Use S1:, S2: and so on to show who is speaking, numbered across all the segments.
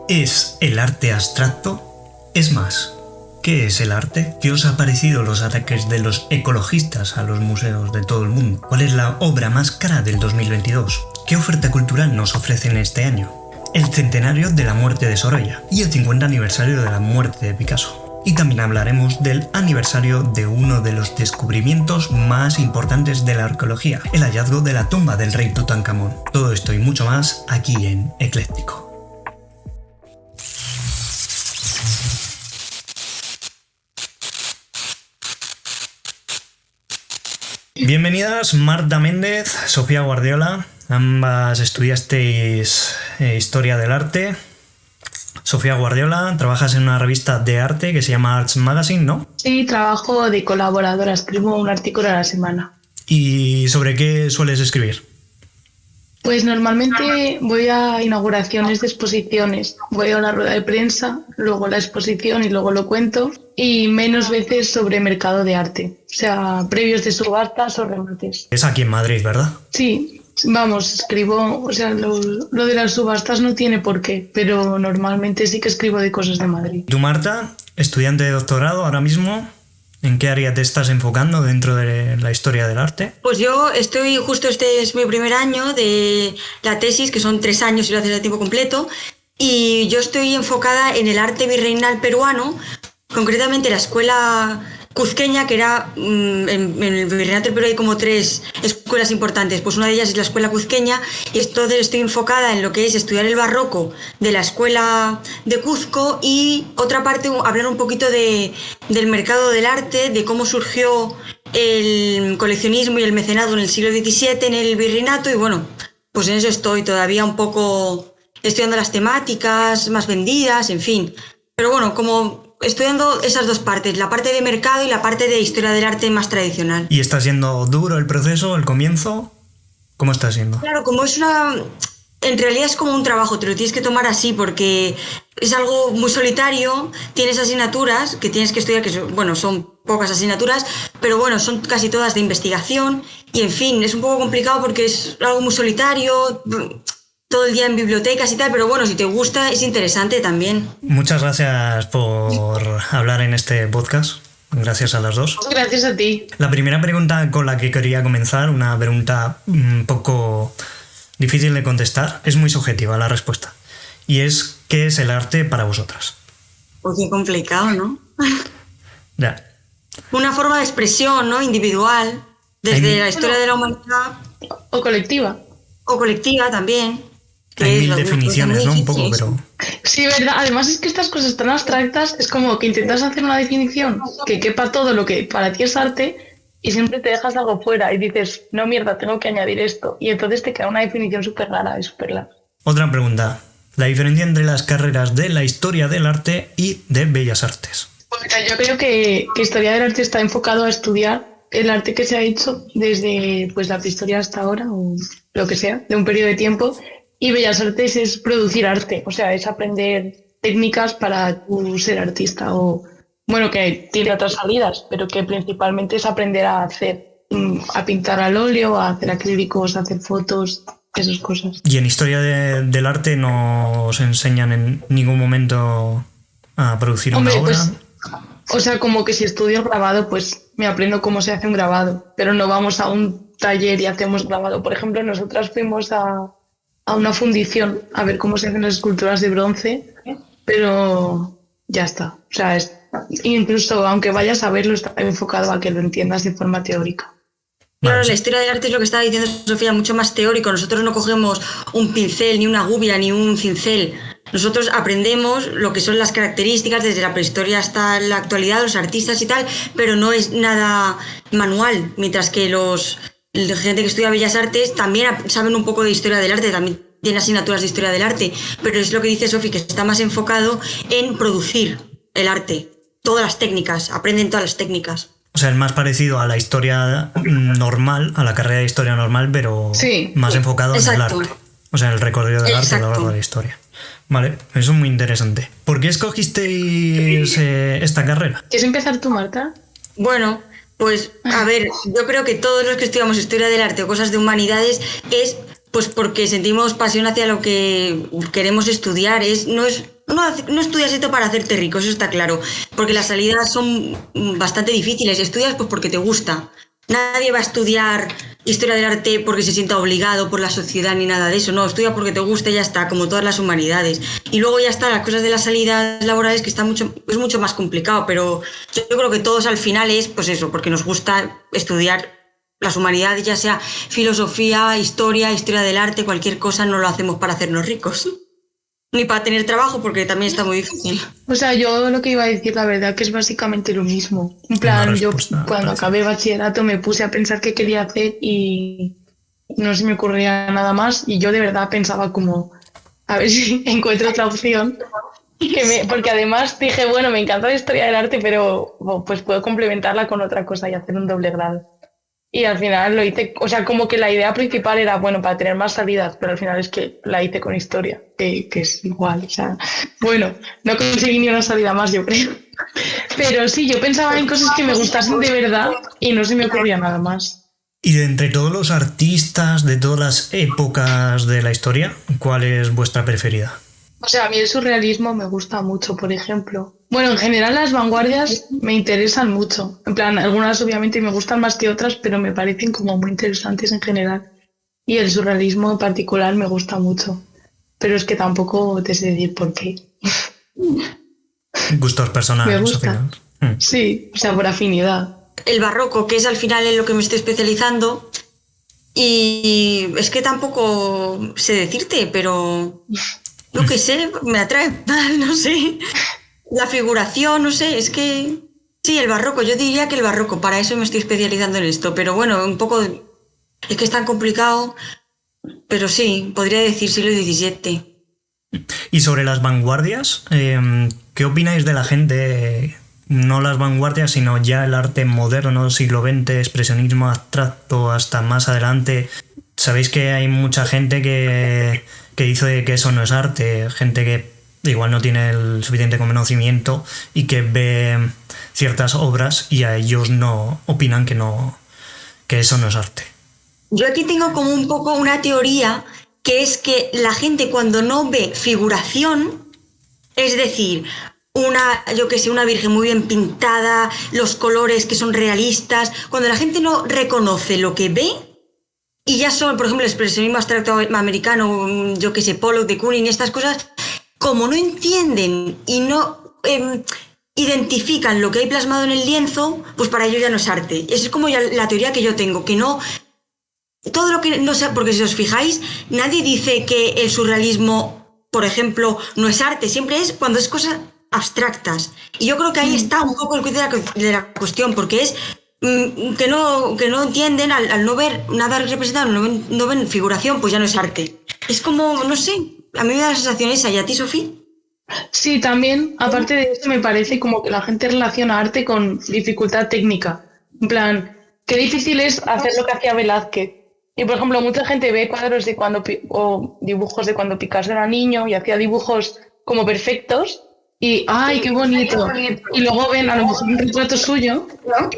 S1: ¿Es el arte abstracto? Es más, ¿qué es el arte? ¿Qué os ha parecido los ataques de los ecologistas a los museos de todo el mundo? ¿Cuál es la obra más cara del 2022? ¿Qué oferta cultural nos ofrecen este año? El centenario de la muerte de Sorolla y el 50 aniversario de la muerte de Picasso. Y también hablaremos del aniversario de uno de los descubrimientos más importantes de la arqueología, el hallazgo de la tumba del rey Tutankamón. Todo esto y mucho más aquí en Ecléctico. Bienvenidas Marta Méndez, Sofía Guardiola. Ambas estudiasteis Historia del Arte. Sofía Guardiola, trabajas en una revista de arte que se llama Arts Magazine, ¿no?
S2: Sí, trabajo de colaboradora, escribo un artículo a la semana.
S1: ¿Y sobre qué sueles escribir?
S2: Pues normalmente voy a inauguraciones de exposiciones, voy a una rueda de prensa, luego la exposición y luego lo cuento, y menos veces sobre mercado de arte, o sea, previos de subastas o remates.
S1: Es aquí en Madrid, ¿verdad?
S2: Sí, vamos, escribo, o sea, lo de las subastas no tiene por qué, pero normalmente sí que escribo de cosas de Madrid.
S1: ¿Tú, Marta, estudiante de doctorado ahora mismo? ¿En qué área te estás enfocando dentro de la historia del arte?
S3: Pues yo estoy, justo este es mi primer año de la tesis, que son 3 años y lo haces a tiempo completo, y yo estoy enfocada en el arte virreinal peruano, concretamente la escuela cuzqueña, que era, en el Virreinato del Perú hay como 3 escuelas importantes, pues una de ellas es la escuela cuzqueña, y entonces estoy enfocada en lo que es estudiar el barroco de la escuela de Cuzco, y otra parte hablar un poquito del mercado del arte, de cómo surgió el coleccionismo y el mecenado en el siglo XVII en el virreinato, y bueno, pues en eso estoy todavía un poco estudiando las temáticas más vendidas, en fin, pero bueno, como estudiando esas dos partes, la parte de mercado y la parte de historia del arte más tradicional.
S1: ¿Y está siendo duro el proceso, el comienzo? ¿Cómo está siendo?
S3: Claro, como es una... En realidad es como un trabajo, te lo tienes que tomar así porque es algo muy solitario, tienes asignaturas que tienes que estudiar, que son pocas asignaturas, pero bueno, son casi todas de investigación y en fin, es un poco complicado porque es algo muy solitario, todo el día en bibliotecas y tal, pero bueno, si te gusta es interesante también.
S1: Muchas gracias por hablar en este podcast. Gracias a las dos.
S2: Gracias a ti.
S1: La primera pregunta con la que quería comenzar, una pregunta un poco difícil de contestar, es muy subjetiva la respuesta. Y es, ¿qué es el arte para vosotras?
S3: Pues qué complicado, ¿no?
S1: Ya.
S3: Una forma de expresión, ¿no? Individual, desde la historia de la humanidad.
S2: O colectiva.
S3: O colectiva también.
S1: Hay 1000 definiciones, ¿no? Un poco, pero...
S2: Sí, verdad. Además es que estas cosas tan abstractas es como que intentas hacer una definición que quepa todo lo que para ti es arte y siempre te dejas algo fuera y dices, no, mierda, tengo que añadir esto. Y entonces te queda una definición súper rara y súper larga.
S1: Otra pregunta. La diferencia entre las carreras de la historia del arte y de bellas artes.
S2: Pues mira, yo creo que historia del arte está enfocado a estudiar el arte que se ha hecho desde pues, la prehistoria hasta ahora o lo que sea, de un periodo de tiempo. Y Bellas Artes es producir arte, o sea, es aprender técnicas para tú ser artista o, bueno, que tiene otras salidas, pero que principalmente es aprender a hacer, a pintar al óleo, a hacer acrílicos, a hacer fotos, esas cosas.
S1: ¿Y en historia del arte no os enseñan en ningún momento a producir una obra?
S2: Pues, o sea, como que si estudio grabado, pues me aprendo cómo se hace un grabado, pero no vamos a un taller y hacemos grabado. Por ejemplo, nosotras fuimos a una fundición a ver cómo se hacen las esculturas de bronce, pero ya está. O sea, incluso aunque vayas a verlo, está enfocado a que lo entiendas de forma teórica.
S3: Claro, la historia del arte es lo que estaba diciendo Sofía, mucho más teórico. Nosotros no cogemos un pincel, ni una gubia, ni un cincel. Nosotros aprendemos lo que son las características desde la prehistoria hasta la actualidad, los artistas y tal, pero no es nada manual, mientras que la gente que estudia Bellas Artes también saben un poco de historia del arte, también tienen asignaturas de historia del arte, pero es lo que dice Sofi, que está más enfocado en producir el arte, todas las técnicas, aprenden todas las técnicas.
S1: O sea, es más parecido a la historia normal, a la carrera de historia normal, pero sí, más enfocado en el arte. O sea, el recorrido del arte a lo largo de la historia. Vale, eso es muy interesante. ¿Por qué escogisteis esta carrera?
S2: ¿Quieres empezar tú, Marta?
S3: Bueno, pues a ver, yo creo que todos los que estudiamos historia del arte o cosas de humanidades es pues porque sentimos pasión hacia lo que queremos estudiar. No es no estudias esto para hacerte rico, eso está claro, porque las salidas son bastante difíciles. Estudias pues porque te gusta. Nadie va a estudiar historia del arte porque se sienta obligado por la sociedad ni nada de eso. No, estudia porque te gusta y ya está, como todas las humanidades. Y luego ya están las cosas de las salidas laborales que es mucho más complicado, pero yo creo que todos al final es pues eso, porque nos gusta estudiar las humanidades, ya sea filosofía, historia del arte, cualquier cosa, no lo hacemos para hacernos ricos. Ni para tener trabajo, porque también está muy difícil.
S2: O sea, yo lo que iba a decir, la verdad, que es básicamente lo mismo. En plan, yo cuando acabé bachillerato me puse a pensar qué quería hacer y no se me ocurría nada más. Y yo de verdad pensaba como, a ver si encuentro otra opción. Porque además dije, bueno, me encanta la historia del arte, pero pues puedo complementarla con otra cosa y hacer un doble grado. Y al final lo hice, o sea, como que la idea principal era, bueno, para tener más salidas, pero al final es que la hice con historia, que es igual, o sea, bueno, no conseguí ni una salida más, yo creo. Pero sí, yo pensaba en cosas que me gustasen de verdad y no se me ocurría nada más.
S1: Y de entre todos los artistas de todas las épocas de la historia, ¿cuál es vuestra preferida?
S2: O sea, a mí el surrealismo me gusta mucho, por ejemplo. Bueno, en general las vanguardias me interesan mucho. En plan, algunas obviamente me gustan más que otras, pero me parecen como muy interesantes en general. Y el surrealismo en particular me gusta mucho. Pero es que tampoco te sé decir por qué.
S1: Gustos personales.
S2: Me gusta. Sí, o sea, por afinidad.
S3: El barroco, que es al final en lo que me estoy especializando. Y es que tampoco sé decirte, pero... Lo que sé, me atrae más, no sé. La figuración, no sé, es que... Sí, el barroco, yo diría que el barroco, para eso me estoy especializando en esto. Pero bueno, un poco... Es que es tan complicado, pero sí, podría decir siglo XVII.
S1: Y sobre las vanguardias, ¿qué opináis de la gente? No las vanguardias, sino ya el arte moderno, siglo XX, expresionismo abstracto, hasta más adelante. Sabéis que hay mucha gente que dice que eso no es arte, gente que igual no tiene el suficiente conocimiento y que ve ciertas obras y a ellos no opinan que eso no es arte.
S3: Yo aquí tengo como un poco una teoría, que es que la gente cuando no ve figuración, es decir, una virgen muy bien pintada, los colores que son realistas, cuando la gente no reconoce lo que ve, y ya son, por ejemplo, el expresionismo abstracto americano, yo que sé, Pollock, de Kooning, estas cosas, como no entienden y no identifican lo que hay plasmado en el lienzo, pues para ellos ya no es arte. Esa es como ya la teoría que yo tengo, que no... Todo lo que no sea, porque si os fijáis, nadie dice que el surrealismo, por ejemplo, no es arte, siempre es cuando es cosas abstractas. Y yo creo que ahí está un poco el quiz de la cuestión, porque es que no entienden, al no ver nada representado, no ven figuración, pues ya no es arte. Es como, no sé, a mí me da la sensación esa. ¿Y a ti, Sofía?
S2: Sí, también, aparte de eso, me parece como que la gente relaciona arte con dificultad técnica. En plan, qué difícil es hacer lo que hacía Velázquez. Y, por ejemplo, mucha gente ve cuadros de o dibujos de cuando Picasso era niño y hacía dibujos como perfectos y ¡ay, qué bonito! Y luego ven a lo mejor un retrato suyo,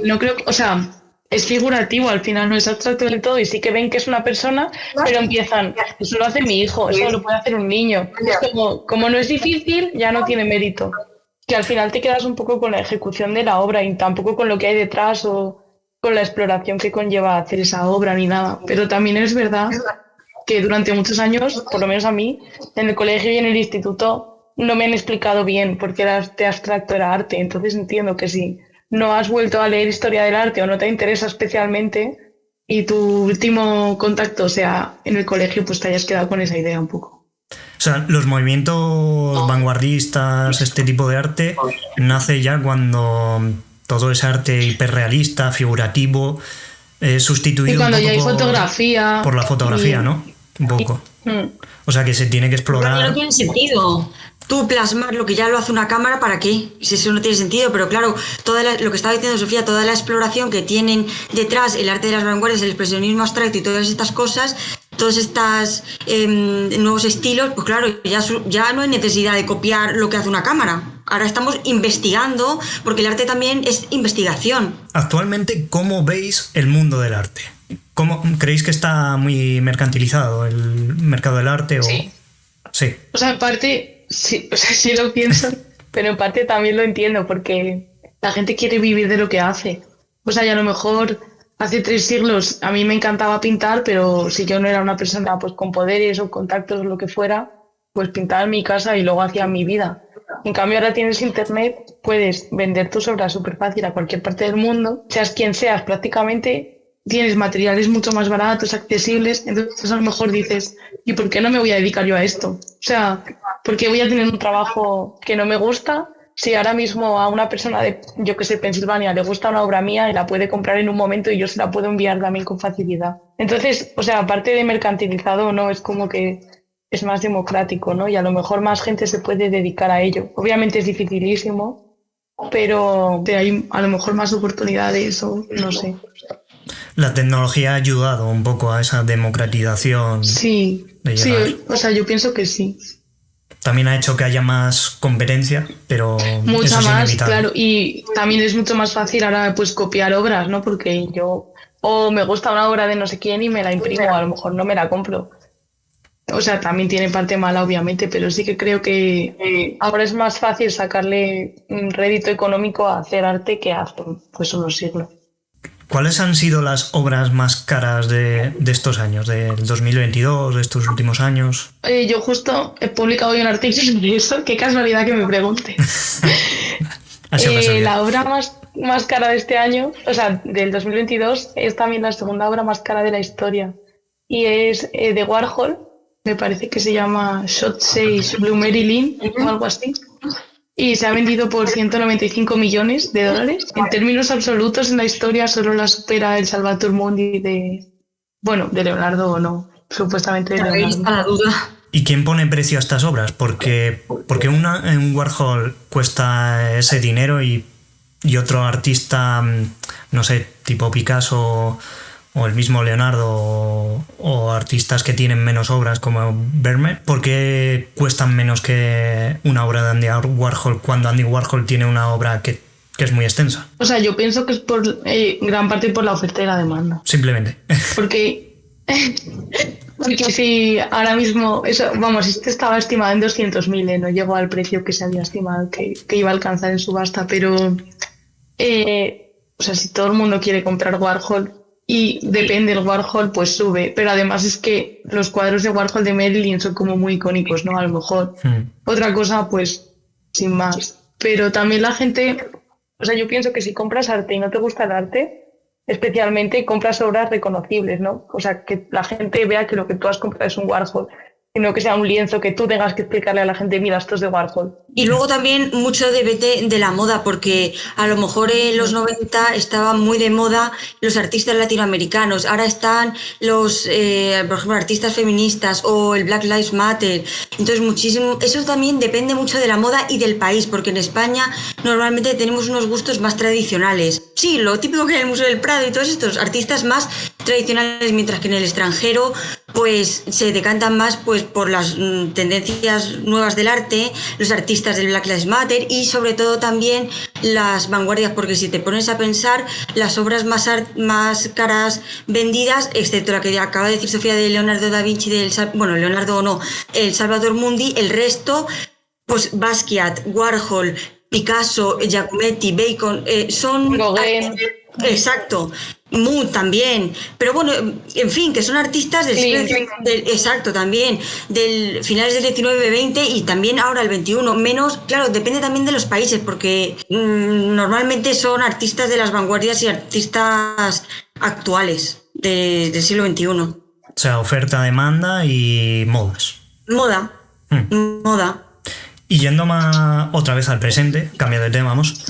S2: no creo, o sea, es figurativo, al final no es abstracto del todo y sí que ven que es una persona, pero empiezan, eso lo hace mi hijo, eso lo puede hacer un niño. Es como no es difícil, ya no tiene mérito. Que al final te quedas un poco con la ejecución de la obra y tampoco con lo que hay detrás o con la exploración que conlleva hacer esa obra ni nada. Pero también es verdad que durante muchos años, por lo menos a mí, en el colegio y en el instituto, no me han explicado bien por qué el arte abstracto era arte. Entonces entiendo que si no has vuelto a leer historia del arte o no te interesa especialmente y tu último contacto sea en el colegio, pues te hayas quedado con esa idea un poco.
S1: O sea, los movimientos vanguardistas, este tipo de arte, nace ya cuando todo ese arte hiperrealista, figurativo, es sustituido
S2: y cuando
S1: un poco
S2: ya hay fotografía
S1: por la fotografía, ¿no? Un poco. O sea, que se tiene que explorar.
S3: No tiene sentido. Tú plasmar lo que ya lo hace una cámara, ¿para qué? Si eso no tiene sentido, pero claro, lo que estaba diciendo Sofía, toda la exploración que tienen detrás el arte de las vanguardias, el expresionismo abstracto y todas estas cosas, todos estos nuevos estilos, pues claro, ya no hay necesidad de copiar lo que hace una cámara. Ahora estamos investigando, porque el arte también es investigación.
S1: Actualmente, ¿cómo veis el mundo del arte? ¿Creéis que está muy mercantilizado el mercado del arte?
S2: Sí.
S1: Sí.
S2: O sea, en parte... sí, o sea, sí lo pienso, pero en parte también lo entiendo, porque la gente quiere vivir de lo que hace. O sea, y a lo mejor hace 3 siglos a mí me encantaba pintar, pero si yo no era una persona pues con poderes o contactos o lo que fuera, pues pintaba en mi casa y luego hacía mi vida. En cambio, ahora tienes internet, puedes vender tus obras súper fácil a cualquier parte del mundo, seas quien seas, prácticamente tienes materiales mucho más baratos, accesibles, entonces a lo mejor dices, ¿y por qué no me voy a dedicar yo a esto? O sea, ¿por qué voy a tener un trabajo que no me gusta si ahora mismo a una persona de, yo que sé, Pensilvania le gusta una obra mía y la puede comprar en un momento y yo se la puedo enviar también con facilidad? Entonces, o sea, aparte de mercantilizado, ¿no? Es como que es más democrático, ¿no? Y a lo mejor más gente se puede dedicar a ello. Obviamente es dificilísimo, pero hay a lo mejor más oportunidades o no sé.
S1: La tecnología ha ayudado un poco a esa democratización
S2: Sí,
S1: de
S2: sí,
S1: llegar.
S2: o sea, yo pienso que sí.
S1: También ha hecho que haya más competencia, pero
S2: Mucha
S1: eso es
S2: más,
S1: inevitable.
S2: claro, y también es mucho más fácil ahora pues copiar obras, ¿no? Porque yo o me gusta una obra de no sé quién y me la imprimo, a lo mejor no me la compro. O sea, también tiene parte mala, obviamente, pero sí que creo que ahora es más fácil sacarle un rédito económico a hacer arte que hace pues unos siglos.
S1: ¿Cuáles han sido las obras más caras de estos años, del 2022, de estos últimos años?
S2: Yo justo he publicado hoy un artículo sobre eso, qué casualidad que me preguntes.
S1: Ha sido casualidad.
S2: La obra más cara de este año, o sea, del 2022, es también la segunda obra más cara de la historia. Y es de Warhol, me parece que se llama Shot Says Blue Marilyn o algo así. Y se ha vendido por 195 millones de dólares. En términos absolutos, en la historia solo la supera el Salvator Mundi de Leonardo o no, supuestamente de
S3: Ahí está
S2: Leonardo.
S3: la duda.
S1: ¿Y quién pone precio a estas obras? Porque un Warhol cuesta ese dinero y otro artista, no sé, tipo Picasso o el mismo Leonardo o artistas que tienen menos obras como Vermeer, ¿por qué cuestan menos que una obra de Andy Warhol cuando Andy Warhol tiene una obra que es muy extensa?
S2: O sea, yo pienso que es por gran parte por la oferta y la demanda.
S1: Simplemente.
S2: Porque, porque si ahora mismo, eso, vamos, este estaba estimado en 200.000, no llegó al precio que se había estimado que iba a alcanzar en subasta, pero, o sea, si todo el mundo quiere comprar Warhol y depende del Warhol, pues sube. Pero además es que los cuadros de Warhol de Marilyn son como muy icónicos, ¿no? A lo mejor. Otra cosa, pues, sin más. Pero también la gente, o sea, yo pienso que si compras arte y no te gusta el arte, especialmente compras obras reconocibles, ¿no? O sea, que la gente vea que lo que tú has comprado es un Warhol, sino que sea un lienzo que tú tengas que explicarle a la gente, mira, esto es de Warhol.
S3: Y luego también mucho depende de la moda, porque a lo mejor en los 90 estaban muy de moda los artistas latinoamericanos, ahora están los, por ejemplo, artistas feministas o el Black Lives Matter. Entonces, muchísimo, eso también depende mucho de la moda y del país, porque en España normalmente tenemos unos gustos más tradicionales. Sí, lo típico que hay en el Museo del Prado y todos estos artistas más tradicionales, mientras que en el extranjero pues se decantan más pues por las tendencias nuevas del arte, los artistas del Black Lives Matter y sobre todo también las vanguardias, porque si te pones a pensar las obras más caras vendidas, excepto la que acaba de decir Sofía de Leonardo da Vinci, Leonardo o no, el Salvador Mundi, el resto, pues Basquiat, Warhol, Picasso, Giacometti, Bacon, son...
S2: Gauguin.
S3: Exacto, Mood también, pero bueno, en fin, que son artistas del siglo exacto, también, del finales del 19, 20 y también ahora el 21, menos, claro, depende también de los países, porque normalmente son artistas de las vanguardias y artistas actuales del siglo 21.
S1: O sea, oferta, demanda y modas.
S3: Moda.
S1: Y yendo más otra vez al presente, cambio de tema, vamos.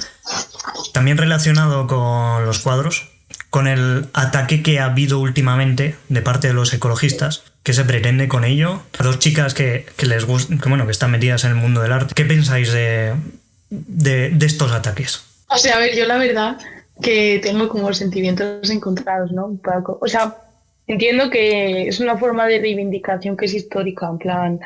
S1: También relacionado con los cuadros, con el ataque que ha habido últimamente de parte de los ecologistas, ¿qué se pretende con ello? A dos chicas que les gustan, que están metidas en el mundo del arte. ¿Qué pensáis de estos ataques?
S2: O sea, a ver, yo la verdad que tengo como sentimientos encontrados, ¿no? Un poco. O sea, entiendo que es una forma de reivindicación que es histórica, en plan,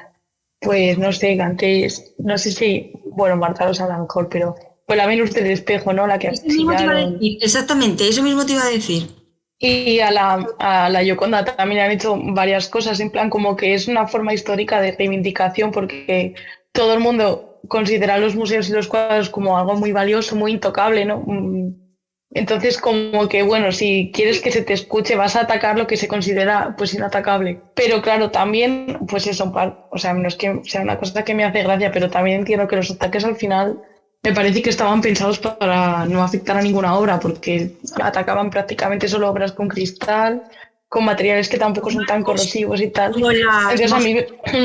S2: pues no sé, antes, no sé si, bueno, Marta lo sabe a lo mejor, pero fue la Venus del Espejo, ¿no? La que asesinaron.
S3: Exactamente, eso mismo te iba a decir.
S2: Y a la Gioconda también han hecho varias cosas, en plan como que es una forma histórica de reivindicación porque todo el mundo considera los museos y los cuadros como algo muy valioso, muy intocable, ¿no? Entonces, como que, bueno, si quieres que se te escuche, vas a atacar lo que se considera, pues, inatacable. Pero claro, también, pues eso, o sea, no es que sea una cosa que me hace gracia, pero también entiendo que los ataques al final me parece que estaban pensados para no afectar a ninguna obra, porque atacaban prácticamente solo obras con cristal, con materiales que tampoco son tan corrosivos y tal. Entonces, a mí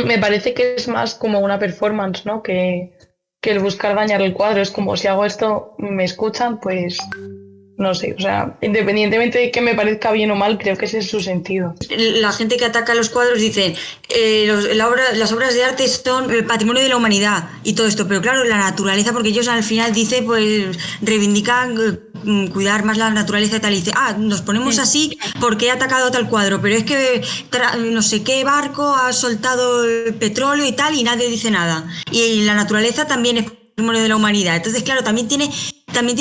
S2: me parece que es más como una performance, ¿no? Que el buscar dañar el cuadro. Es como, si hago esto, me escuchan, pues... No sé, o sea, independientemente de que me parezca bien o mal, creo que ese es su sentido.
S3: La gente que ataca los cuadros dice las obras de arte son el patrimonio de la humanidad y todo esto, pero claro, la naturaleza, porque ellos al final dicen, pues reivindican cuidar más la naturaleza y tal, y dice, nos ponemos así porque he atacado tal cuadro, pero es que no sé qué barco ha soltado el petróleo y tal y nadie dice nada. Y la naturaleza también es patrimonio de la humanidad. Entonces, claro, también tiene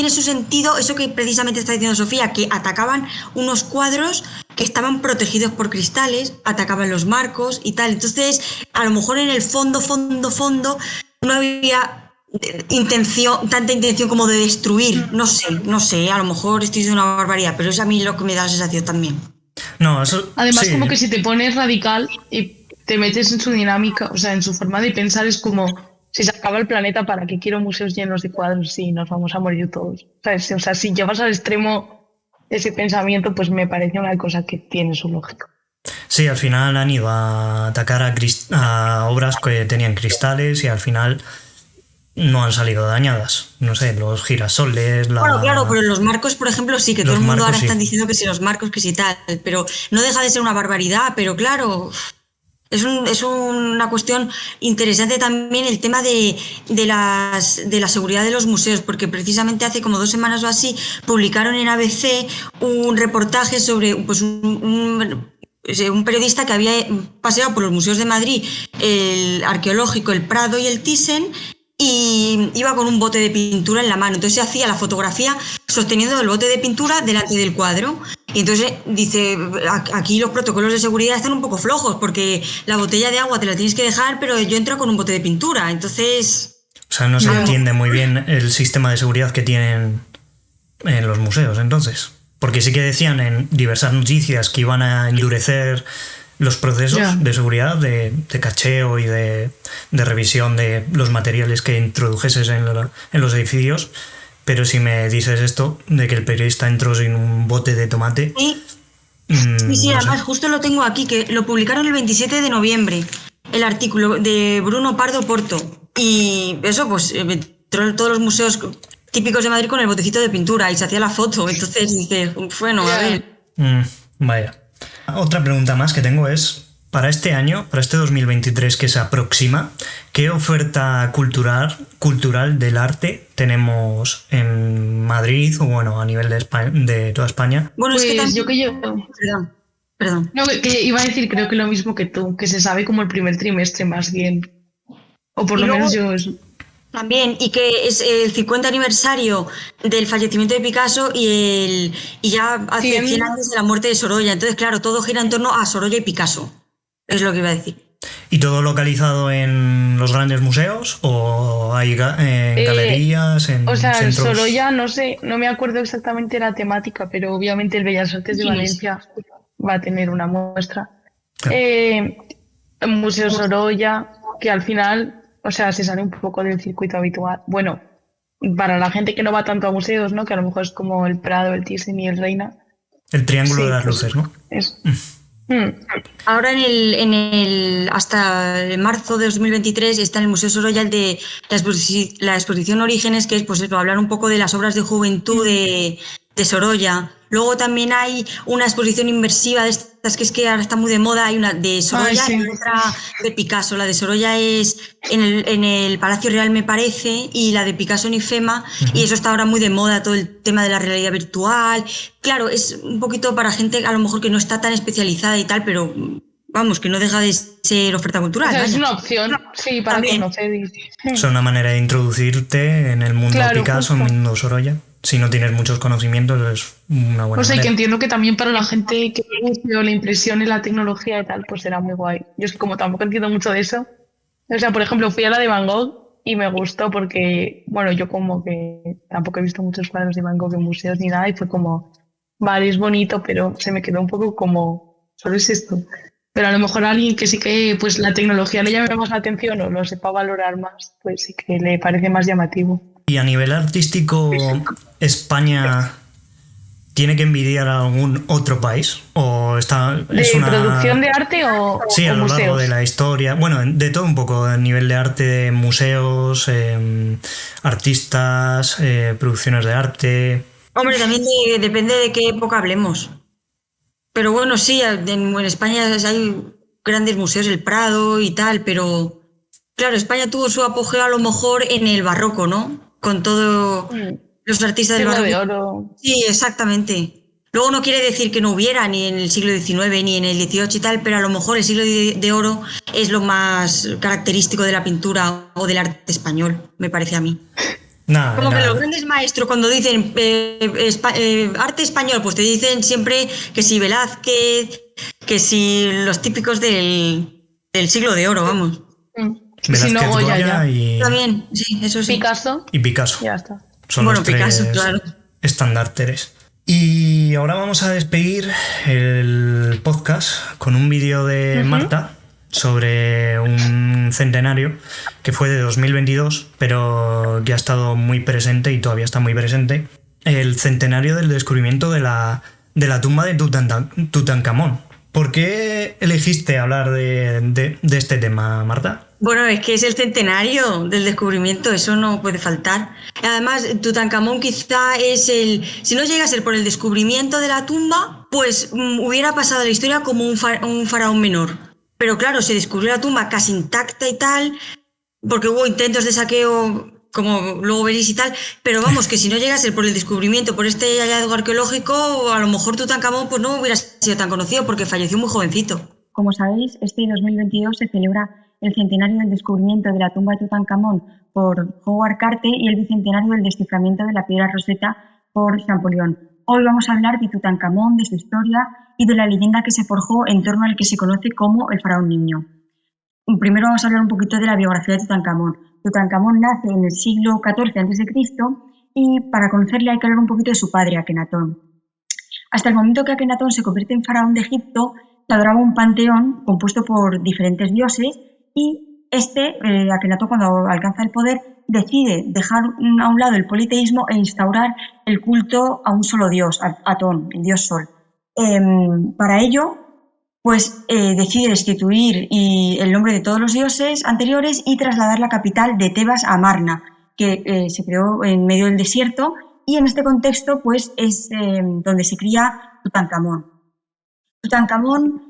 S3: su sentido eso que precisamente está diciendo Sofía, que atacaban unos cuadros que estaban protegidos por cristales, atacaban los marcos y tal. Entonces, a lo mejor en el fondo, no había tanta intención como de destruir. No sé, a lo mejor estoy diciendo una barbaridad, pero es a mí lo que me da la sensación también.
S1: No, eso...
S2: Además,
S1: sí.
S2: como que si te pones radical y te metes en su dinámica, o sea, en su forma de pensar, es como... Si se acaba el planeta, ¿para qué quiero museos llenos de cuadros? Sí, nos vamos a morir todos. ¿Sabes? O sea, si llevas al extremo ese pensamiento, pues me parece una cosa que tiene su lógica.
S1: Sí, al final han ido a atacar a obras que tenían cristales y al final no han salido dañadas. No sé, los girasoles...
S3: Bueno, claro, pero los marcos, por ejemplo, sí, que todo el mundo ahora están diciendo que si los marcos, que si tal, pero no deja de ser una barbaridad, pero claro... Es una cuestión interesante también el tema de la seguridad de los museos, porque precisamente hace como 2 semanas o así publicaron en ABC un reportaje sobre pues, un periodista que había paseado por los museos de Madrid, el Arqueológico, el Prado y el Thyssen, y iba con un bote de pintura en la mano. Entonces se hacía la fotografía sosteniendo el bote de pintura delante del cuadro. Y entonces dice, aquí los protocolos de seguridad están un poco flojos porque la botella de agua te la tienes que dejar, pero yo entro con un bote de pintura. Entonces...
S1: O sea, no se entiende muy bien el sistema de seguridad que tienen en los museos, entonces. Porque sí que decían en diversas noticias que iban a endurecer los procesos de seguridad, de cacheo y de revisión de los materiales que introdujeses en los edificios, pero si me dices esto, de que el periodista entró sin un bote de tomate...
S3: Sí, además justo lo tengo aquí, que lo publicaron el 27 de noviembre, el artículo de Bruno Pardo Porto, y eso pues entró en todos los museos típicos de Madrid con el botecito de pintura y se hacía la foto, entonces dices, bueno, a ver...
S1: Vaya. Otra pregunta más que tengo es, para este año, para este 2023 que se aproxima, ¿qué oferta cultural del arte tenemos en Madrid o bueno, a nivel de toda España?
S3: Bueno,
S2: pues
S3: es que
S2: también...
S3: Perdón.
S2: No, que iba a decir, creo que lo mismo que tú, que se sabe como el primer trimestre más bien. O por lo menos yo eso.
S3: También, y que es el 50 aniversario del fallecimiento de Picasso y ya hace 100 años de la muerte de Sorolla. Entonces, claro, todo gira en torno a Sorolla y Picasso. Es lo que iba a decir.
S1: ¿Y todo localizado en los grandes museos o hay en galerías, en
S2: o sea,
S1: centros?
S2: Sorolla, no sé, no me acuerdo exactamente la temática, pero obviamente el Bellas Artes de Valencia va a tener una muestra. El Museo Sorolla, que al final... O sea, se sale un poco del circuito habitual. Bueno, para la gente que no va tanto a museos, ¿no? Que a lo mejor es como el Prado, el Thyssen y el Reina.
S1: El Triángulo de las Luces, ¿no?
S3: Ahora hasta marzo de 2023 está en el Museo Sorolla el de la exposición Orígenes, que es pues para hablar un poco de las obras de juventud de Sorolla. Luego también hay una exposición inmersiva de estas que es que ahora está muy de moda. Hay una de Sorolla y otra de Picasso. La de Sorolla es en el Palacio Real, me parece, y la de Picasso en IFEMA. Y eso está ahora muy de moda, todo el tema de la realidad virtual. Claro, es un poquito para gente a lo mejor que no está tan especializada y tal, pero vamos, que no deja de ser oferta cultural.
S2: O sea, es una opción, sí, para conocer.
S1: Es una manera de introducirte en el mundo Picasso, en el mundo Sorolla. Si no tienes muchos conocimientos, es una buena manera.
S2: Y que entiendo que también para la gente que le guste la impresión y la tecnología y tal, pues será muy guay. Yo es que como tampoco entiendo mucho de eso, O sea, por ejemplo, fui a la de Van Gogh y me gustó porque, bueno, yo como que tampoco he visto muchos cuadros de Van Gogh en museos ni nada y fue como, vale, es bonito, pero se me quedó un poco como, solo es esto. Pero a lo mejor a alguien que sí que pues la tecnología le llame más la atención o lo sepa valorar más, pues sí que le parece más llamativo.
S1: Y a nivel artístico, ¿España tiene que envidiar a algún otro país? ¿O es
S2: ¿De
S1: una...
S2: producción de arte
S1: Sí,
S2: o
S1: a lo largo de
S2: museos?
S1: la historia, bueno, de todo un poco, a nivel de arte, de museos, artistas, producciones de arte.
S3: Hombre, también depende de qué época hablemos. Pero bueno, sí, en España hay grandes museos, el Prado y tal, pero claro, España tuvo su apogeo a lo mejor en el barroco, ¿no? Con todos
S2: Mm,
S3: los artistas del
S2: Siglo de
S3: barroco.
S2: oro.
S3: Sí, exactamente. Luego no quiere decir que no hubiera ni en el siglo XIX ni en el XVIII y tal, pero a lo mejor el siglo de oro es lo más característico de la pintura o del arte español, me parece a mí.
S1: Nada,
S3: Como que los
S1: nada.
S3: grandes maestros cuando dicen arte español, pues te dicen siempre que si Velázquez, que si los típicos del siglo de oro, vamos.
S2: Mm. Si no,
S1: Velázquez,
S2: Goya
S1: Goya
S2: ya.
S3: También, sí, eso sí.
S2: Picasso,
S1: y Picasso.
S2: ya está.
S1: Son los
S3: Bueno, Picasso,
S1: tres
S3: claro.
S1: estandartes. Y ahora vamos a despedir el podcast con un vídeo de Marta sobre un centenario que fue de 2022, pero que ha estado muy presente y todavía está muy presente. El centenario del descubrimiento de la tumba de Tutankamón. ¿Por qué elegiste hablar de este tema, Marta?
S3: Bueno, es que es el centenario del descubrimiento, eso no puede faltar. Además, Tutankamón quizá es si no llega a ser por el descubrimiento de la tumba, pues hubiera pasado a la historia como un faraón menor. Pero claro, se descubrió la tumba casi intacta y tal, porque hubo intentos de saqueo, como luego veréis y tal, pero vamos, que si no llega a ser por el descubrimiento, por este hallazgo arqueológico, a lo mejor Tutankamón pues no hubiera sido tan conocido porque falleció muy jovencito.
S4: Como sabéis, este 2022 se celebra el centenario del descubrimiento de la tumba de Tutankamón por Howard Carter y el bicentenario del desciframiento de la piedra Rosetta por Champollion. Hoy vamos a hablar de Tutankamón, de su historia y de la leyenda que se forjó en torno al que se conoce como el faraón niño. Primero vamos a hablar un poquito de la biografía de Tutankamón. Tutankamón nace en el siglo XIV a.C. y para conocerle hay que hablar un poquito de su padre, Akenatón. Hasta el momento que Akenatón se convierte en faraón de Egipto, se adoraba un panteón compuesto por diferentes dioses y Akenatón, cuando alcanza el poder, decide dejar a un lado el politeísmo e instaurar el culto a un solo dios, Atón, el dios Sol. Para ello, pues decide destituir el nombre de todos los dioses anteriores y trasladar la capital de Tebas a Amarna, que se creó en medio del desierto, y en este contexto pues es donde se cría Tutankamón. Tutankamón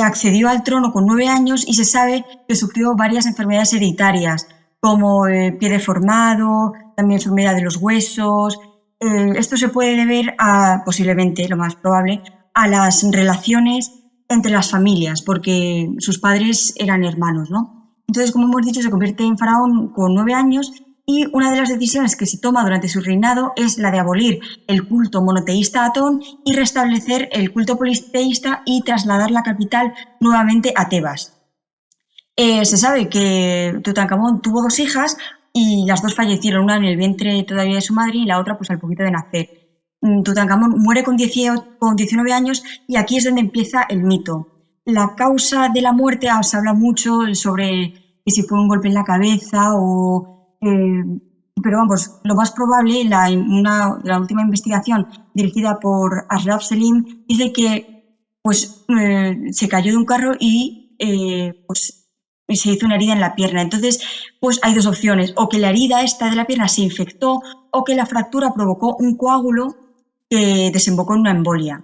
S4: accedió al trono con 9 años y se sabe que sufrió varias enfermedades hereditarias, como pie deformado, también enfermedad de los huesos. Esto se puede deber posiblemente, lo más probable, a las relaciones entre las familias, porque sus padres eran hermanos, ¿no? Entonces, como hemos dicho, se convierte en faraón con 9 años y una de las decisiones que se toma durante su reinado es la de abolir el culto monoteísta a Atón y restablecer el culto politeísta y trasladar la capital nuevamente a Tebas. Se sabe que Tutankamón tuvo 2 hijas y las 2 fallecieron, una en el vientre todavía de su madre y la otra pues al poquito de nacer. Tutankamón muere con 19 años y aquí es donde empieza el mito. La causa de la muerte se habla mucho sobre que si fue un golpe en la cabeza pero vamos, lo más probable, la última investigación dirigida por Ashraf Selim dice que pues, se cayó de un carro y se hizo una herida en la pierna. Entonces, pues hay 2 opciones, o que la herida esta de la pierna se infectó o que la fractura provocó un coágulo que desembocó en una embolia.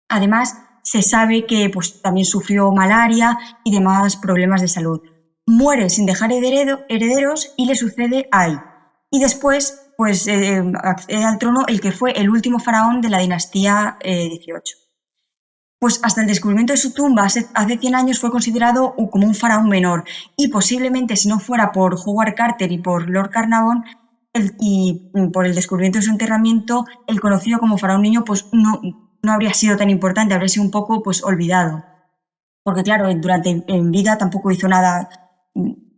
S4: Además, se sabe que pues, también sufrió malaria y demás problemas de salud. Muere sin dejar herederos y le sucede Ay. Y después pues, accede al trono el que fue el último faraón de la dinastía 18. Pues hasta el descubrimiento de su tumba hace 100 años fue considerado como un faraón menor y posiblemente si no fuera por Howard Carter y por Lord Carnarvon y por el descubrimiento de su enterramiento, el conocido como faraón niño pues no habría sido tan importante, habría sido un poco pues olvidado. Porque claro, en vida tampoco hizo nada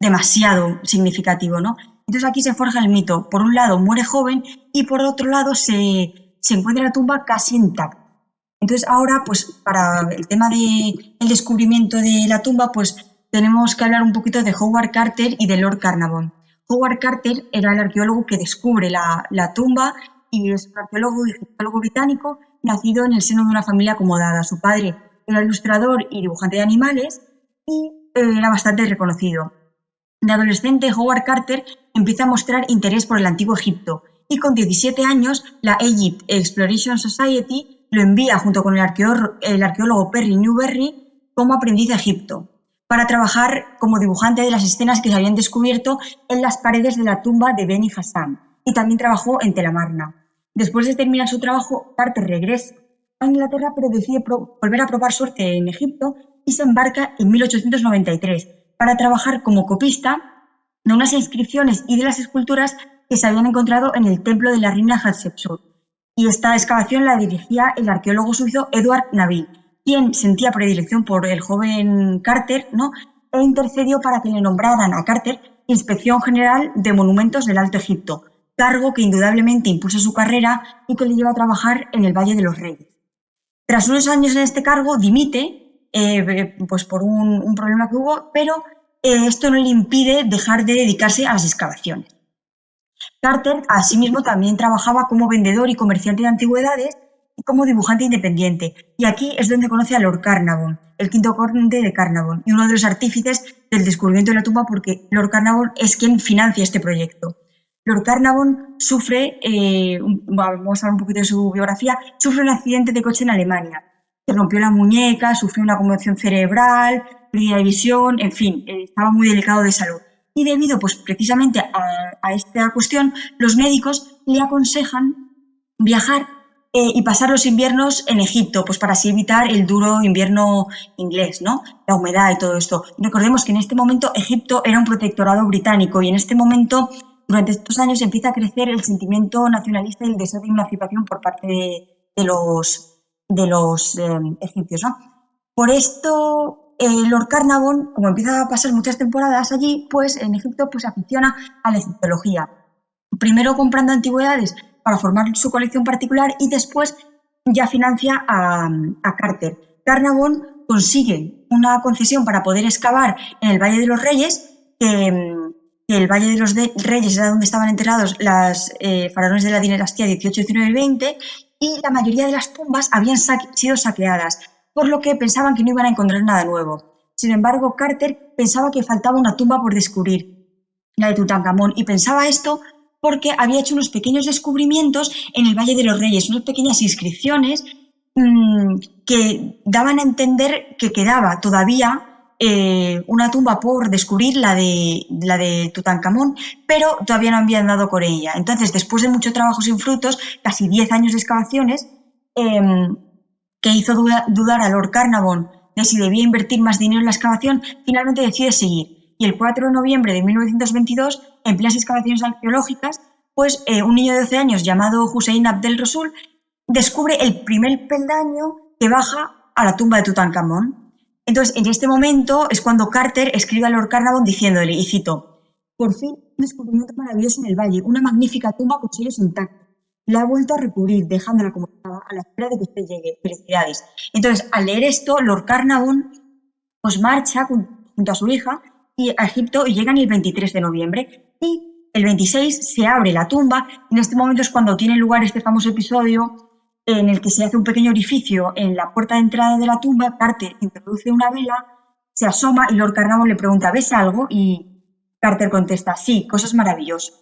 S4: demasiado significativo, ¿no? Entonces aquí se forja el mito. Por un lado muere joven y por otro lado se encuentra la tumba casi intacta. Entonces ahora, pues para el tema del descubrimiento de la tumba, pues tenemos que hablar un poquito de Howard Carter y de Lord Carnarvon. Howard Carter era el arqueólogo que descubre la tumba y es un arqueólogo y egiptólogo británico nacido en el seno de una familia acomodada. Su padre era ilustrador y dibujante de animales y era bastante reconocido. De adolescente, Howard Carter empieza a mostrar interés por el antiguo Egipto y con 17 años la Egypt Exploration Society lo envía junto con el arqueólogo Perry Newberry como aprendiz a Egipto para trabajar como dibujante de las escenas que se habían descubierto en las paredes de la tumba de Beni Hassam y también trabajó en Tel Amarna. Después de terminar su trabajo, Carter regresa a Inglaterra pero decide volver a probar suerte en Egipto y se embarca en 1893 para trabajar como copista de unas inscripciones y de las esculturas que se habían encontrado en el templo de la reina Hatshepsut. Y esta excavación la dirigía el arqueólogo suizo Edward Nabil, quien sentía predilección por el joven Carter, ¿no? E intercedió para que le nombraran a Carter Inspección General de Monumentos del Alto Egipto, cargo que indudablemente impulsa su carrera y que le lleva a trabajar en el Valle de los Reyes. Tras unos años en este cargo, dimite pues por un problema que hubo, pero esto no le impide dejar de dedicarse a las excavaciones. Carter, asimismo, también trabajaba como vendedor y comerciante de antigüedades y como dibujante independiente. Y aquí es donde conoce a Lord Carnarvon, el quinto conde de Carnarvon, y uno de los artífices del descubrimiento de la tumba, porque Lord Carnarvon es quien financia este proyecto. Lord Carnarvon sufre, vamos a hablar un poquito de su biografía, sufre un accidente de coche en Alemania. Se rompió la muñeca, sufrió una conmoción cerebral, pérdida de visión, en fin, estaba muy delicado de salud. Y debido pues, precisamente a esta cuestión, los médicos le aconsejan viajar y pasar los inviernos en Egipto, pues para así evitar el duro invierno inglés, ¿no? La humedad y todo esto. Recordemos que en este momento Egipto era un protectorado británico y en este momento, durante estos años, empieza a crecer el sentimiento nacionalista y el deseo de emancipación por parte de los egipcios, ¿no? Por esto, Lord Carnarvon, como empieza a pasar muchas temporadas allí, pues en Egipto pues, se aficiona a la egiptología. Primero comprando antigüedades para formar su colección particular y después ya financia a Carter. Carnarvon consigue una concesión para poder excavar en el Valle de los Reyes, que el Valle de los Reyes era donde estaban enterrados los faraones de la dinastía 18, 19 y 20, y la mayoría de las tumbas habían sido saqueadas, por lo que pensaban que no iban a encontrar nada nuevo. Sin embargo, Carter pensaba que faltaba una tumba por descubrir, la de Tutankamón, y pensaba esto porque había hecho unos pequeños descubrimientos en el Valle de los Reyes, unas pequeñas inscripciones que daban a entender que quedaba todavía una tumba por descubrir, la de Tutankamón, pero todavía no habían dado con ella. Entonces, después de mucho trabajo sin frutos, casi 10 años de excavaciones, que hizo dudar a Lord Carnarvon de si debía invertir más dinero en la excavación, finalmente decide seguir. Y el 4 de noviembre de 1922, en plenas excavaciones arqueológicas, pues un niño de 12 años llamado Hussein Abdel Rasul descubre el primer peldaño que baja a la tumba de Tutankamón. Entonces, en este momento es cuando Carter escribe a Lord Carnarvon diciéndole, y cito, «Por fin, un descubrimiento maravilloso en el valle, una magnífica tumba con sellos intactos. La ha vuelto a recubrir, dejándola como estaba, a la espera de que usted llegue. Felicidades». Entonces, al leer esto, Lord Carnarvon pues marcha junto a su hija a Egipto y llegan el 23 de noviembre. Y el 26 se abre la tumba. En este momento es cuando tiene lugar este famoso episodio en el que se hace un pequeño orificio en la puerta de entrada de la tumba. Carter introduce una vela, se asoma y Lord Carnarvon le pregunta, ¿ves algo? Y Carter contesta, sí, cosas maravillosas.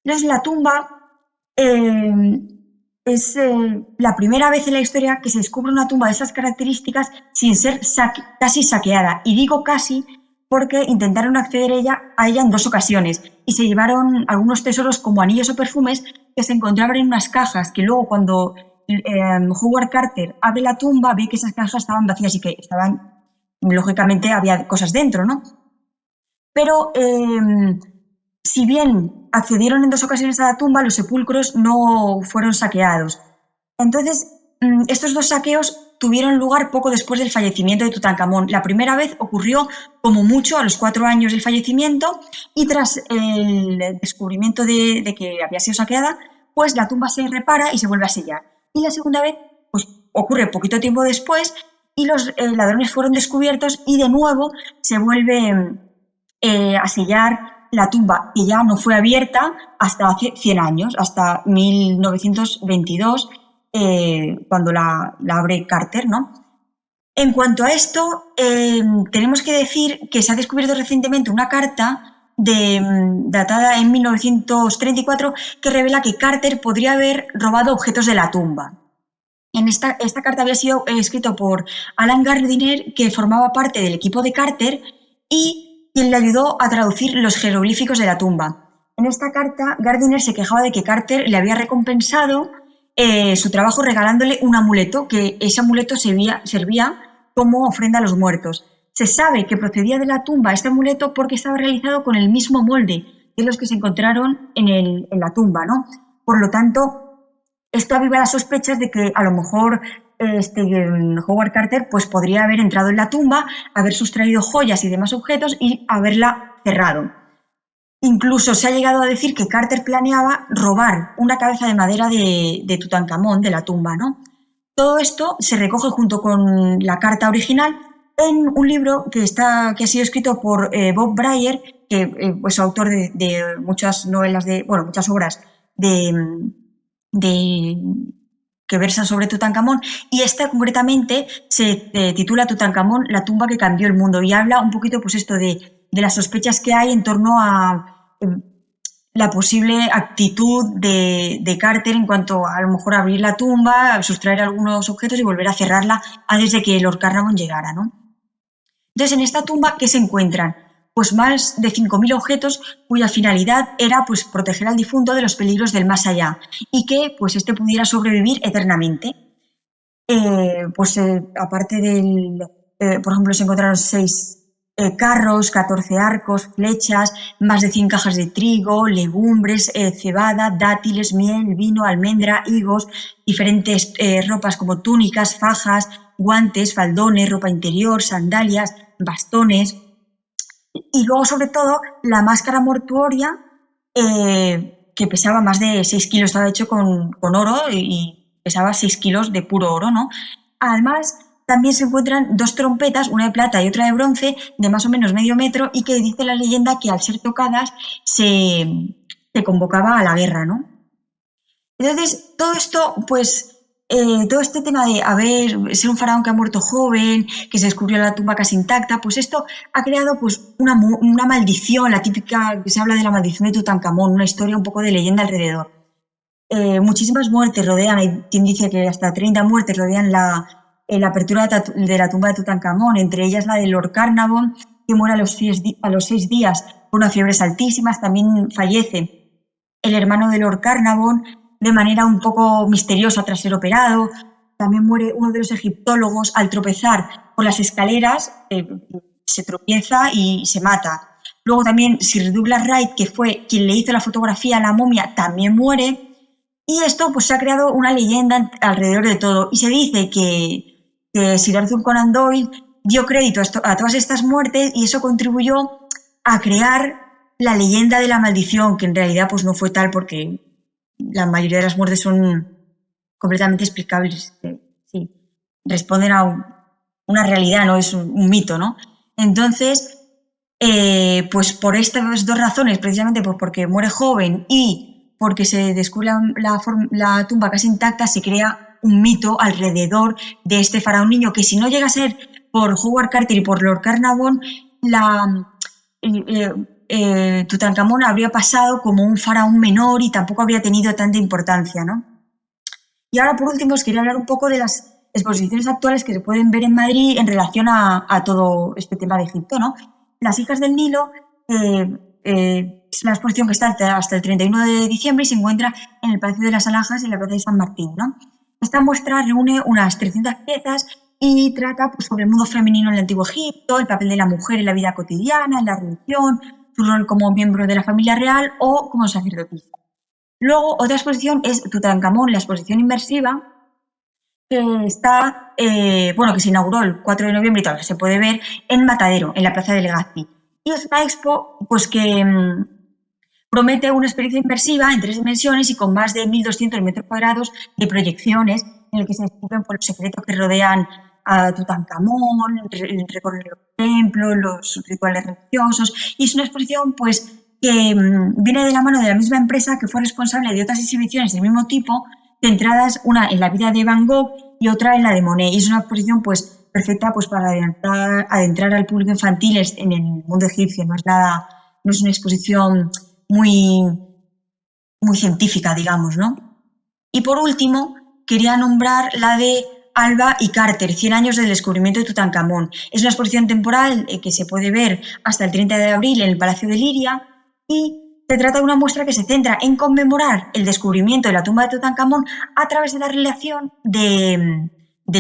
S4: Entonces la tumba es la primera vez en la historia que se descubre una tumba de esas características sin ser casi saqueada. Y digo casi porque intentaron acceder a ella en 2 ocasiones y se llevaron algunos tesoros como anillos o perfumes que se encontraban en unas cajas que luego cuando Howard Carter abre la tumba ve que esas cajas estaban vacías y que estaban, lógicamente había cosas dentro, ¿no? Pero si bien accedieron en 2 ocasiones a la tumba, los sepulcros no fueron saqueados. Entonces, estos 2 saqueos tuvieron lugar poco después del fallecimiento de Tutankamón. La primera vez ocurrió como mucho a los 4 años del fallecimiento y tras el descubrimiento de que había sido saqueada, pues la tumba se repara y se vuelve a sellar. Y la segunda vez pues ocurre poquito tiempo después y los ladrones fueron descubiertos y de nuevo se vuelve a sellar la tumba, que ya no fue abierta hasta hace 100 años, hasta 1922, cuando la abre Carter, ¿no? En cuanto a esto, tenemos que decir que se ha descubierto recientemente una carta datada en 1934 que revela que Carter podría haber robado objetos de la tumba. Esta carta había sido escrita por Alan Gardiner, que formaba parte del equipo de Carter y quien le ayudó a traducir los jeroglíficos de la tumba. En esta carta, Gardiner se quejaba de que Carter le había recompensado su trabajo regalándole un amuleto, que ese amuleto servía como ofrenda a los muertos. Se sabe que procedía de la tumba este amuleto porque estaba realizado con el mismo molde de los que se encontraron en la tumba, ¿no? Por lo tanto, esto aviva las sospechas de que a lo mejor Howard Carter pues podría haber entrado en la tumba, haber sustraído joyas y demás objetos y haberla cerrado. Incluso se ha llegado a decir que Carter planeaba robar una cabeza de madera de Tutankamón, de la tumba, ¿no? Todo esto se recoge junto con la carta original en un libro que ha sido escrito por Bob Brier, que es autor de muchas novelas, muchas obras que versan sobre Tutankamón, y esta concretamente se titula Tutankamón, la tumba que cambió el mundo, y habla un poquito pues esto de las sospechas que hay en torno a la posible actitud de Carter en cuanto a lo mejor abrir la tumba, sustraer algunos objetos y volver a cerrarla antes de que Lord Carnarvon llegara, ¿no? Entonces, en esta tumba, ¿qué se encuentran? Pues más de 5.000 objetos cuya finalidad era pues, proteger al difunto de los peligros del más allá y que pues, este pudiera sobrevivir eternamente. Aparte por ejemplo, se encontraron 6 carros, 14 arcos, flechas, más de 100 cajas de trigo, legumbres, cebada, dátiles, miel, vino, almendra, higos, diferentes ropas como túnicas, fajas, guantes, faldones, ropa interior, sandalias, bastones. Y luego, sobre todo, la máscara mortuoria, que pesaba más de 6 kilos, estaba hecho con oro y pesaba 6 kilos de puro oro, ¿no? Además, también se encuentran 2 trompetas, una de plata y otra de bronce, de más o menos medio metro, y que dice la leyenda que al ser tocadas se convocaba a la guerra, ¿no? Entonces, todo esto, pues, todo este tema de ser un faraón que ha muerto joven, que se descubrió la tumba casi intacta, pues esto ha creado pues una maldición, la típica que se habla de la maldición de Tutankamón, una historia un poco de leyenda alrededor. Muchísimas muertes rodean, hay quien dice que hasta 30 muertes rodean la apertura de la tumba de Tutankamón, entre ellas la de Lord Carnarvon, que muere a los 6 días por unas fiebres altísimas. También fallece el hermano de Lord Carnarvon de manera un poco misteriosa tras ser operado. También muere uno de los egiptólogos al tropezar por las escaleras, se tropieza y se mata. Luego también Sir Douglas Wright, que fue quien le hizo la fotografía a la momia, también muere. Y esto pues se ha creado una leyenda alrededor de todo. Y se dice que Sir Arthur Conan Doyle dio crédito a todas estas muertes y eso contribuyó a crear la leyenda de la maldición, que en realidad pues no fue tal porque la mayoría de las muertes son completamente explicables. Sí, responden a una realidad, no es un mito, ¿no? Entonces, pues por estas 2 razones, precisamente pues porque muere joven y porque se descubre la tumba casi intacta, se crea un mito alrededor de este faraón niño, que si no llega a ser por Howard Carter y por Lord Carnarvon, Tutankamón habría pasado como un faraón menor y tampoco habría tenido tanta importancia, ¿no? Y ahora, por último, os quería hablar un poco de las exposiciones actuales que se pueden ver en Madrid en relación a todo este tema de Egipto, ¿no? Las hijas del Nilo es una exposición que está hasta el 31 de diciembre y se encuentra en el Palacio de las Alhajas, en la Plaza de San Martín, ¿no? Esta muestra reúne unas 300 piezas y trata pues, sobre el mundo femenino en el Antiguo Egipto, el papel de la mujer en la vida cotidiana, en la religión, su rol como miembro de la familia real o como sacerdotisa. Luego, otra exposición es Tutankamón, la exposición inmersiva, que está, que se inauguró el 4 de noviembre y todavía se puede ver en Matadero, en la Plaza de Legazpi. Y es una expo pues que promete una experiencia inmersiva en 3 dimensiones y con más de 1.200 metros cuadrados de proyecciones en el que se descubren los secretos que rodean a Tutankamón, el recorrer los templos, los rituales religiosos. Y es una exposición pues que viene de la mano de la misma empresa que fue responsable de otras exhibiciones del mismo tipo, centradas una en la vida de Van Gogh y otra en la de Monet. Y es una exposición pues perfecta pues para adentrar al público infantil en el mundo egipcio. No es una exposición muy científica, digamos, ¿no? Y por último, quería nombrar la de Alba y Carter, 100 años del descubrimiento de Tutankamón. Es una exposición temporal que se puede ver hasta el 30 de abril en el Palacio de Liria y se trata de una muestra que se centra en conmemorar el descubrimiento de la tumba de Tutankamón a través de la relación del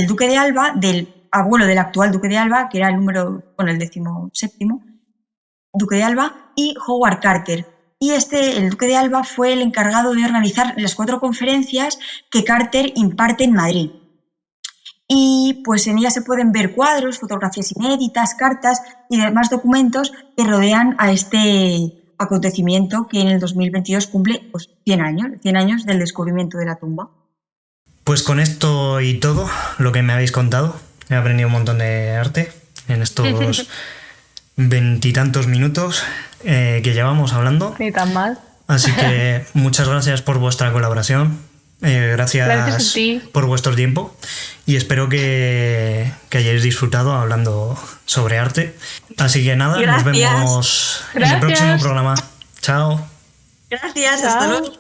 S4: duque de Alba, del abuelo del actual duque de Alba, que era el 17º duque de Alba, y Howard Carter. Y el duque de Alba fue el encargado de organizar las 4 conferencias que Carter imparte en Madrid. Y pues en ellas se pueden ver cuadros, fotografías inéditas, cartas y demás documentos que rodean a este acontecimiento que en el 2022 cumple 100 años del descubrimiento de la tumba.
S1: Pues con esto y todo lo que me habéis contado, he aprendido un montón de arte en estos 20 y tantos minutos que llevamos hablando.
S2: Ni tan mal.
S1: Así que muchas gracias por vuestra colaboración. Gracias
S2: a ti
S1: por vuestro tiempo y espero que hayáis disfrutado hablando sobre arte. Así que nada,
S3: gracias.
S1: Nos vemos en el próximo programa. Chao.
S3: Gracias, hasta luego.